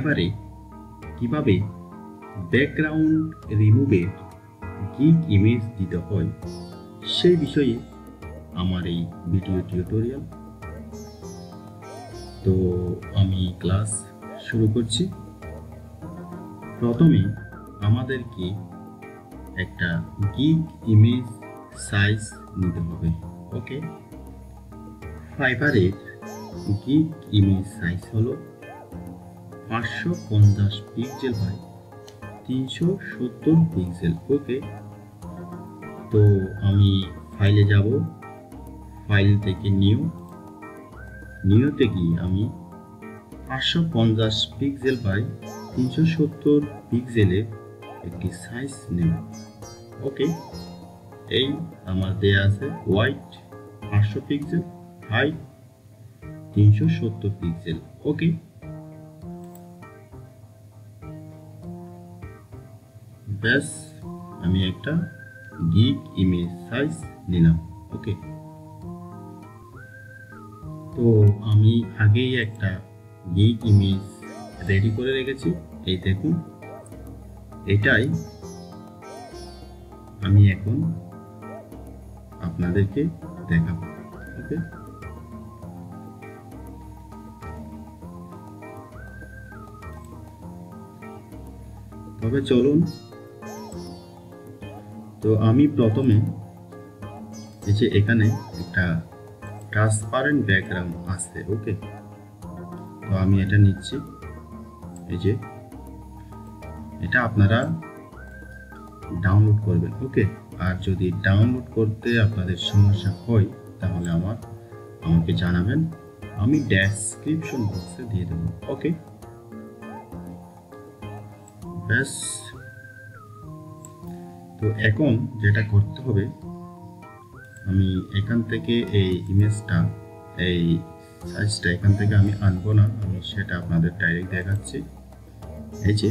ফাইবারে কিভাবে background রিমুভের gig image দিতে হয় সেই বিষয়ে আমার এই ভিডিও টিউটোরিয়াল। তো আমি ক্লাস শুরু করছি। প্রথমে আমাদেরকে একটা গিগ ইমেজ সাইজ নিতে হবে। ওকে, ফাইবারের গিগ ইমেজ সাইজ হলো 550 পিক্সেল বাই 370 পিক্সেল। ওকে, তো আমি ফাইলে যাব, ফাইল থেকে নিউতে গিয়ে আমি 550 পিক্সেল বাই 370 পিক্সেলের একটি সাইজ নেব। ওকে, এই আমার দেয়া আছে হোয়াইট 500 পিক্সেল, হাইট 370 পিক্সেল। ওকে, ব্যাস আমি একটা গিগ ইমেজ সাইজ নিলাম। ওকে, তো আমি আগেই একটা গিগ ইমেজ রেডি করে রেখেছি। এই দেখুন, এটাই আমি এখন আপনাদেরকে দেখাবো। ওকে, তবে চলুন। তো আমি প্রথমে এই যে এখানে একটা ট্রান্সপারেন্ট ব্যাকগ্রাউন্ড আছে। ওকে, তো আমি এটা নিচ্ছি। এই যে এটা আপনারা ডাউনলোড করবেন। ওকে, আর যদি ডাউনলোড করতে আপনাদের সমস্যা হয় তাহলে আমাকে জানাবেন, আমি ডেসক্রিপশন বক্সে দিয়ে দেবো। ওকে, ব্যাস। তো এখন যেটা করতে হবে, আমি এখান থেকে এই ইমেজটা, এই সাইজটা এখান থেকে আমি আনবো না, আমি সেটা আপনাদের ডাইরেক্ট দেখাচ্ছি। এই যে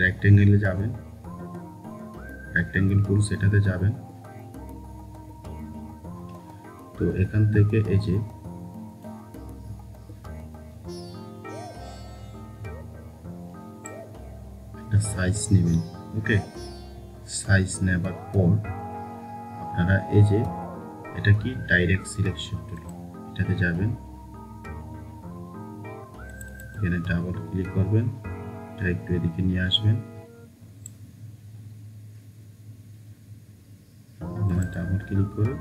রেক্টেঙ্গেলে যাবেন, রেক্টেঙ্গেল টুল সেটাতে যাবেন। তো এখান থেকে এই যে একটা সাইজ নেবেন। ওকে, সাইজ নেবার পর আপনারা এই যে এটা কি ডাইরেক্ট সিলেকশন টুল, এটাতে যাবেন, এখানে ডাবল ক্লিক করবেন, এটা একটু এদিকে নিয়ে আসবেন, এখানে ডাবল ক্লিক করে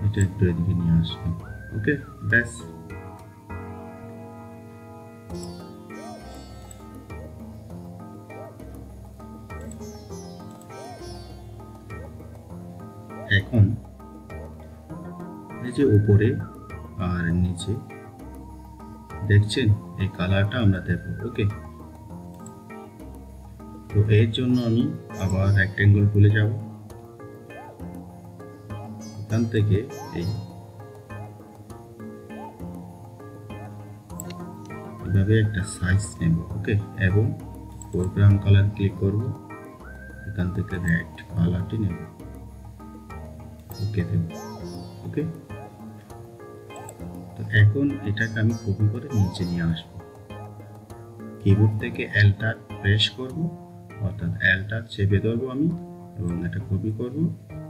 এটা একটু এদিকে নিয়ে আসবেন। ওকে, ব্যাস। এখন এই যে উপরে আর নিচে দেখছেন এই কালারটা আমরা দেব। ওকে, তো এর জন্য আমি আবার রেক্টেঙ্গল টুলে যাব, এখান থেকে এইভাবে একটা সাইজ নেব। ওকে, এবং ফোরগ্রাউন্ড কালার ক্লিক করব, এখান থেকে রেড কালারটি নেব। ওকে দেব। ওকে, তো এখন এটাকে আমি কপি করে নিচে নিয়ে আসব, কিবোর্ড থেকে এল্টার প্রেস করব, অর্থাৎ এল্টার চেপে ধরবো আমি, এবং এটা কপি করব,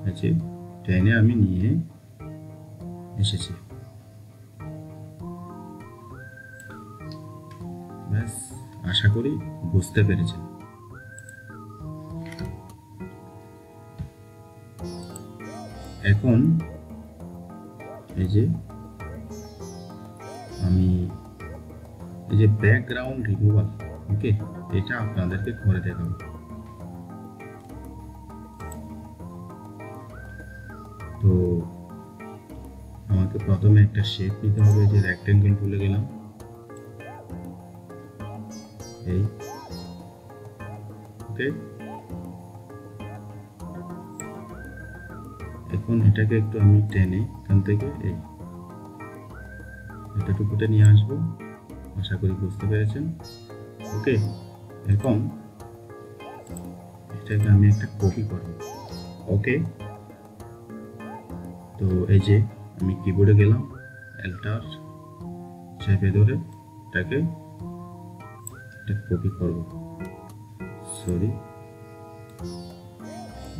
এই যে টেনে আমি নিয়ে এসেছি। ব্যাস, আশা করি বুঝতে পেরেছেন। এখন এই যে আমি এই যে ব্যাকগ্রাউন্ড রিমুভাল, ওকে, এটা আপনাদেরকে করে দেখাবো। তো আমাকে প্রথমে একটা শেপ নিতে হবে, যে রেক্টেঙ্গেল টুলে গেলাম, এই ওকে, এখন এটাকে একটু আমি টেনে এখান থেকে এতটুকুতে নিয়ে আসবো। আশা করি বুঝতে পেরেছেন। ওকে, এখন এটাকে আমি একটা কপি করব। ওকে, তো এই যে আমি কিবোর্ডে গেলাম, এলটার চেপে ধরে এটাকে কপি করব। সরি,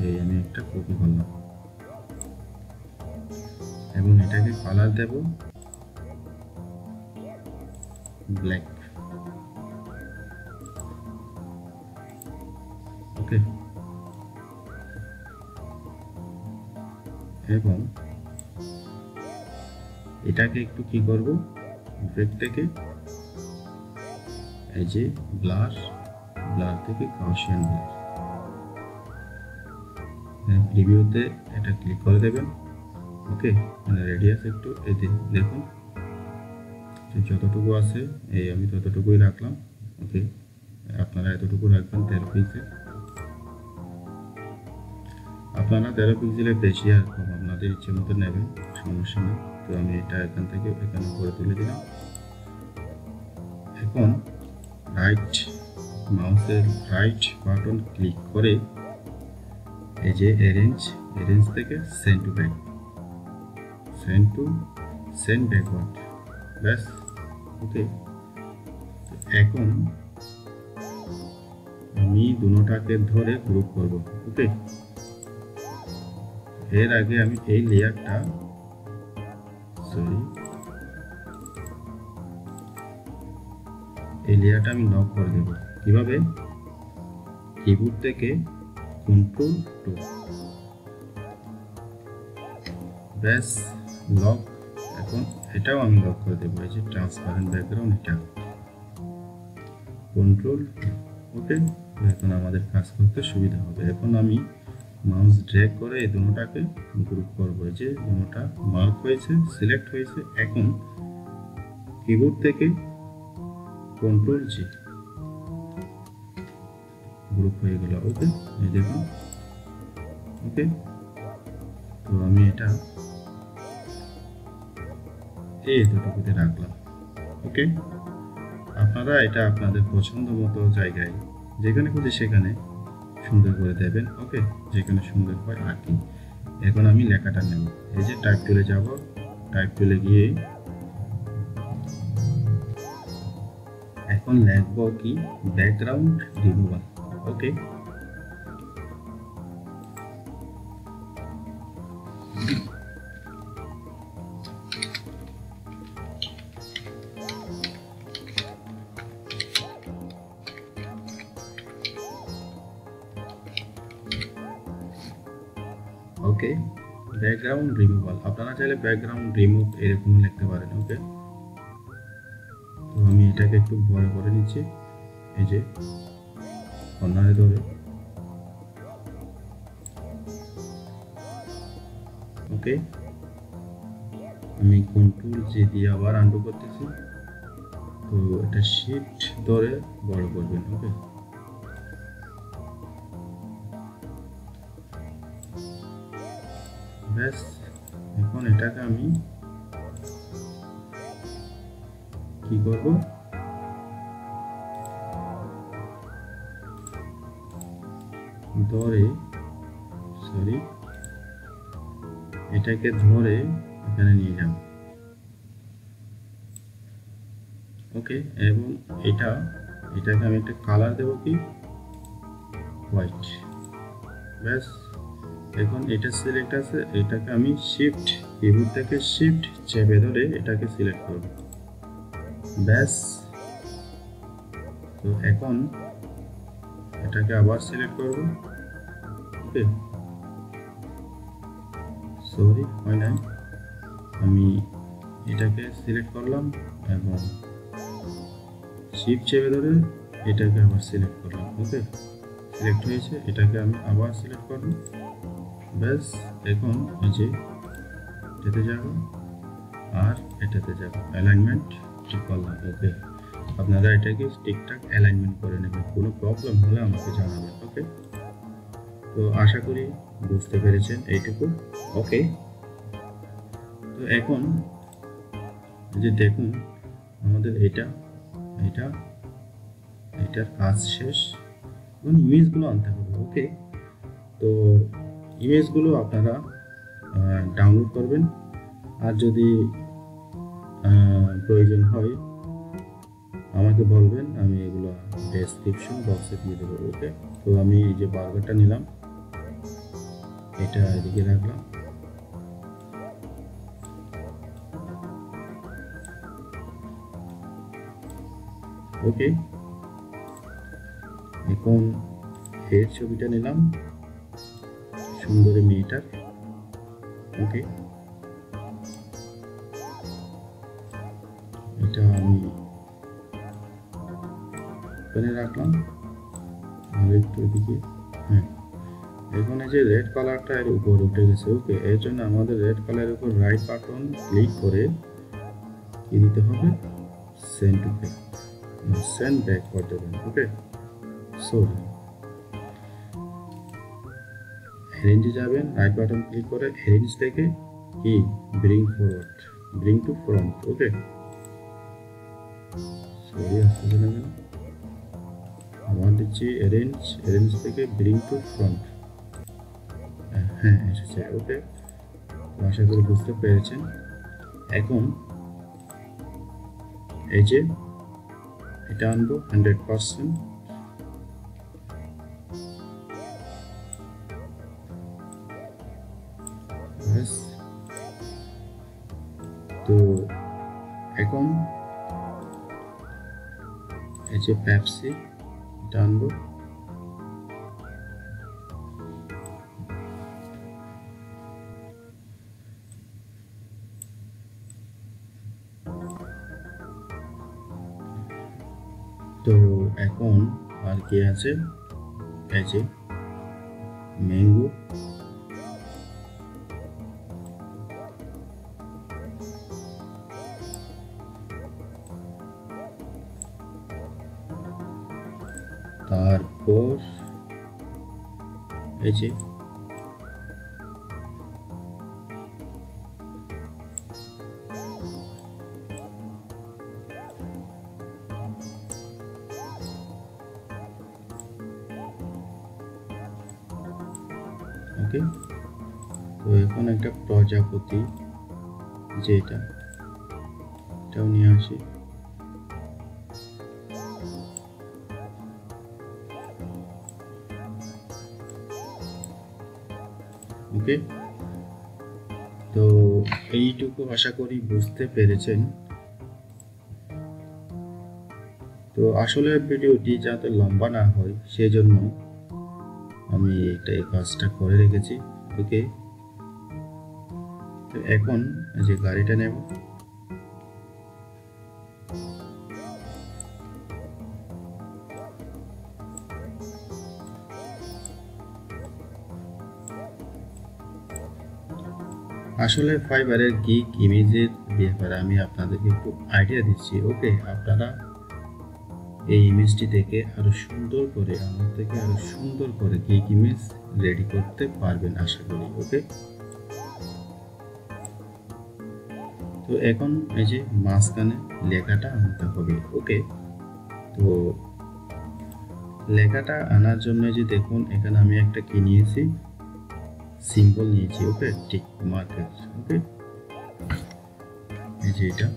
এই আমি একটা কপি করলাম এবং এটাকে কালার দেব ব্ল্যাক। ওকে, এবং এটাকে একটু কি করব, ব্রেক থেকে এই যে ব্লার থেকে গাউসিয়ান ব্লার, প্রিভিউতে এটা ক্লিক করে দেবেন। ওকে, মানে রেডিয়াস একটু এই দেখুন যতটুকু আছে এই আমি ততটুকুই রাখলাম। ওকে, আপনারা এতটুকু রাখবেন 13 পিক্সেল। আপনারা 13 পিক্সেলের বেশি আর কম আপনাদের ইচ্ছে মতো নেবেন, সমস্যা নেই। তো আমি এটা এখান থেকে এখানে করে তুলে দিলাম। এখন মাউসের রাইট বাটন ক্লিক করে এই যে অ্যারেঞ্জ থেকে সেন্ড ব্যাকওয়ার্ড, ব্যাস। ওকে, এখন আমি দুটোটাকে ধরে গ্রুপ করব। ওকে, এর আগে আমি এই লেয়ারটা আমি লক করে দেব। কিভাবে? কিবোর্ড থেকে কন্ট্রোল টু, ব্যাস, লক। এখন এটাও আমি লক করে দেবো, এই যে ট্রান্সপারেন্ট ব্যাকগ্রাউন্ড, এটা কন্ট্রোল। ওকে, এখন আমাদের কাজ করতে সুবিধা হবে। এখন আমি মাউস ড্র্যাগ করে এই দুটোটাকে গ্রুপ করব। এই যে দুটোটা মার্ক হয়েছে, সিলেক্ট হয়েছে। এখন কিবোর্ড থেকে কন্ট্রোল জি, গ্রুপ হয়ে গেল। ওকে, এই দেখুন। ওকে, তো আমি এটা এই দুটোতে রাখলাম। ওকে, আপনারা এটা আপনাদের পছন্দ মতো জায়গায় যেখানে খুঁজে সেখানে সুন্দর করে দেবেন। ওকে, যেখানে সুন্দর হয় আর কি। এখন আমি লেখাটা নেব, এই যে টাইপ টুলে যাব, টাইপ টুলে গিয়ে এখন লিখব কি, ব্যাকগ্রাউন্ড রিমুভাল। ওকে, ওকে, ব্যাকগ্রাউন্ড রিমুভাল। আপনারা চাইলে ব্যাকগ্রাউন্ড রিমুভ এরকম লিখতে পারেন। ওকে, তো আমি এটাকে একটু বড় করে নিচ্ছি, এই যে কর্নারে ধরে। ওকে, আমি কন্ট্রোল জে দিয়ে আবার আন্ডু করতেছি। তো এটা শিফট ধরে বড় করবেন। ওকে, ব্যাস। এখন এটাকে আমি কি করব, ধরে, সরি, এটাকে ধরে এখানে নিয়ে যাব। ওকে, এবং এটাকে আমি একটা কালার দেব কি, হোয়াইট, ব্যাস। এখন এটা সিলেক্ট আছে, এটাকে আমি শিফট, কিবোর্ড থেকে শিফট চেপে ধরে এটাকে সিলেক্ট করব, ব্যাস। তো এখন এটাকে আবার সিলেক্ট করব। ওকে, সরি, হয় নাই। আমি এটাকে সিলেক্ট করলাম এবং শিফট চেপে ধরে এটাকে আবার সিলেক্ট করলাম। ওকে, সিলেক্ট হয়েছে, এটাকে আমি আবার সিলেক্ট করব, ব্যাস। এখন এই যে এটাতে যাব আর এটাতে যাব, অ্যালাইনমেন্ট ঠিক করলাম। ওকে, আপনারা এটাকে ঠিকঠাক অ্যালাইনমেন্ট করে নেবেন, কোনো প্রবলেম হলে আমাকে জানাবেন। ওকে, তো আশা করি বুঝতে পেরেছেন এইটুকু। ওকে, তো এখন যে দেখুন আমাদের এটার কাজ শেষ। এখন ইমেজগুলো আনতে হবে। ওকে, তো ইমেজগুলো আপনারা ডাউনলোড করবেন, আর যদি প্রয়োজন হয় আমাকে বলবেন, আমি এগুলো ডেসক্রিপশন বক্সে দিয়ে দেবো। ওকে, তো আমি এই যে বার্গারটা নিলাম, এটা এদিকে রাখলাম। ওকে, এখন এর ছবিটা নিলাম সুন্দরী মেয়েটার। ওকে, এটা আমি এখানে রাখলাম আর একটু এদিকে। হ্যাঁ, এখন এই যে রেড কালারটা এর উপর উঠে গেছে। ওকে, এর জন্য আমাদের রেড কালারের উপর রাইট বাটন ক্লিক করে কি দিতে হবে, send to back, send back করে দেবেন। ওকে, সরি, অ্যারেঞ্জে যাবেন, রাইট বাটন ক্লিক করে অ্যারেঞ্জ থেকে কি bring forward, bring to front. Okay, sorry আসছে না কেন, আবার দিচ্ছি অ্যারেঞ্জ, অ্যারেঞ্জ থেকে ব্রিং টু ফ্রন্ট। হ্যাঁ এসেছে। ওকে, আশা করি বুঝতে পেরেছেন। এখন এই যে এটা আনবো 100%। তো এখন এই যে পেপসি এটা আনবো, তো এখন আর কি আছে, এই যে ম্যাঙ্গো, তারপর এই যে ওকে, তো এখন একটা প্রজাপতি যেটা, এটাও নিয়ে আসি। ওকে, তো এইটুকু আশা করি বুঝতে পেরেছেন। তো আসলে ভিডিওটি যাতে লম্বা না হয় সেজন্য আমি এই কাজটা করে রেখেছি। ওকে, তো এখন যে গাড়িটা নেব, আসলে ফাইবারের গিগ ইমেজের ব্যাপারে আমি আপনাদেরকে একটু আইডিয়া দিচ্ছি। ওকে, আপনারা এই ইমেজটি থেকে আরো সুন্দর করে, আমার থেকে আরো সুন্দর করে গিগ ইমেজ রেডি করতে পারবেন আশা করি। ওকে, তো এখন এই যে মাঝখানে লেখাটা আনতে হবে। ওকে, তো লেখাটা আনার জন্য যে দেখুন এখানে আমি একটা কি নিয়েছি, সিম্বল নিয়েছি। ওকে, টিক মার্কার। ওকে, এই যে এটা।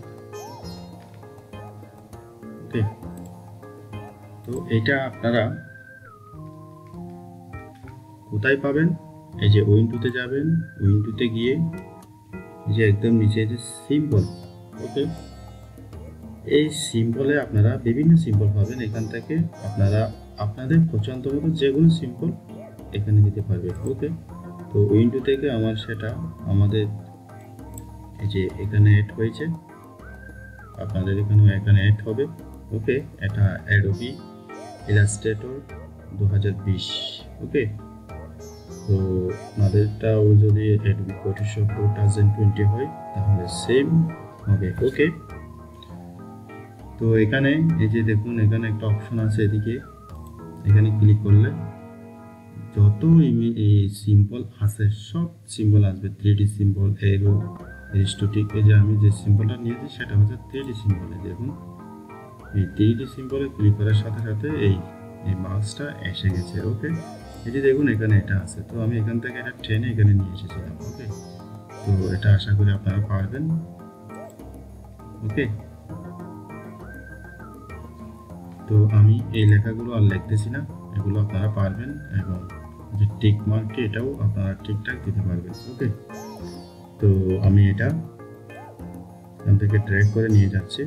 ওকে, তো এটা আপনারা কোথায় পাবেন, এই যে উইন্ডোতে যাবেন, উইন্ডোতে গিয়ে এই যে একদম নিচে যে সিম্বল। ওকে, এই সিম্বলে আপনারা বিভিন্ন সিম্বল পাবেন, এখান থেকে আপনারা আপনাদের পছন্দ মতো যে কোনো সিম্বল এখানে দিতে পারবেন। ওকে, তো উইন্ডো থেকে আমার সেটা আমাদের এই যে এখানে অ্যাড হয়েছে, আপনাদের এখানে অ্যাড হবে। ওকে, এটা অ্যাডোবি ইলাস্ট্রেটর 2020। ওকে, তো আপনাদেরটাও যদি অ্যাডোবি ফটোশপ 2020 হয় তাহলে সেম হবে। ওকে, তো এখানে এই যে দেখুন এখানে একটা অপশন আছে এদিকে, এখানে ক্লিক করলে যত এই সিম্বল আছে সব সিম্বল আসবে, 3D সিম্বল, এরো, এরিস্টোটিক। এই যে আমি যে সিম্বলটা নিয়েছি সেটা হচ্ছে 3D সিম্বল। দেখুন এই 3D সিম্বলে ক্লিক করার সাথে সাথে এই মাউসটা এসে গেছে। ওকে, এই যে দেখুন এখানে এটা আছে, তো আমি এখান থেকে এটা টেনে এখানে নিয়ে এসেছিলাম। ওকে, তো এটা আশা করি আপনারা পারবেন। ওকে, তো আমি এই লেখাগুলো আর লিখতেছি না, এগুলো আপনারা পারবেন, এবং যে টিক মার্কটি এটাও আপনারা ঠিকঠাক দিতে পারবেন। ওকে, তো আমি এটা এখান থেকে ড্র্যাগ করে নিয়ে যাচ্ছি।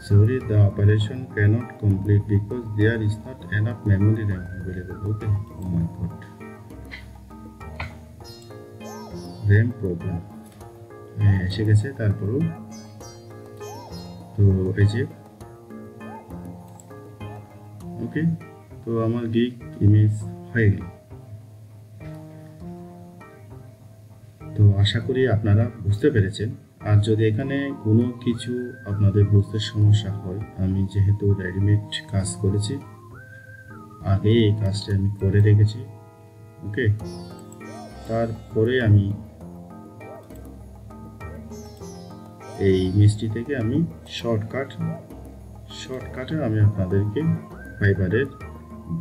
Sorry, the operation cannot complete because there is not enough memory RAM available. Okay, oh my god, RAM problem এসে গেছে। তারপরও তো এই যে ওকে, তো আমার গিগ ইমেজ হয়ে গেল। তো আশা করি আপনারা বুঝতে পেরেছেন। আর যদি এখানে কোনো কিছু আপনাদের বুঝতে সমস্যা হয়, আমি যেহেতু রেডিমেড কাজ করেছি, আগে এই কাজটা আমি করে রেখেছি। ওকে, তারপরে আমি এই মিষ্টি থেকে আমি শর্টকাটে আমি আপনাদেরকে ফাইবারের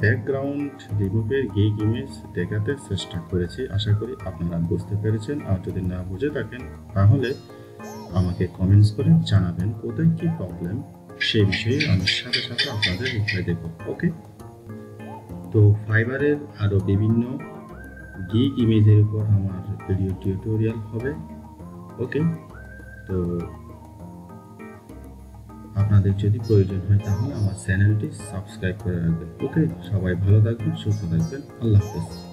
ব্যাকগ্রাউন্ড রিমুভের গিগ ইমেজ দেখাতে চেষ্টা করেছি। আশা করি আপনারা বুঝতে পেরেছেন। আর যদি না বুঝে থাকেন তাহলে আমাকে কমেন্টস করে জানাবেন কোথায় কি প্রবলেম, সেই বিষয়ে আমি সাথে সাথে আপনাদের রিপ্লাই দেব। ওকে, তো ফাইবারের আরও বিভিন্ন গিগ ইমেজের উপর আমার ভিডিও টিউটোরিয়াল হবে। ওকে, তো আপনাদের যদি প্রয়োজন হয় তাহলে আমার চ্যানেলটি সাবস্ক্রাইব করে রাখবেন। ওকে, সবাই ভালো থাকবেন, সুস্থ থাকবেন, আল্লাহ হাফেজ।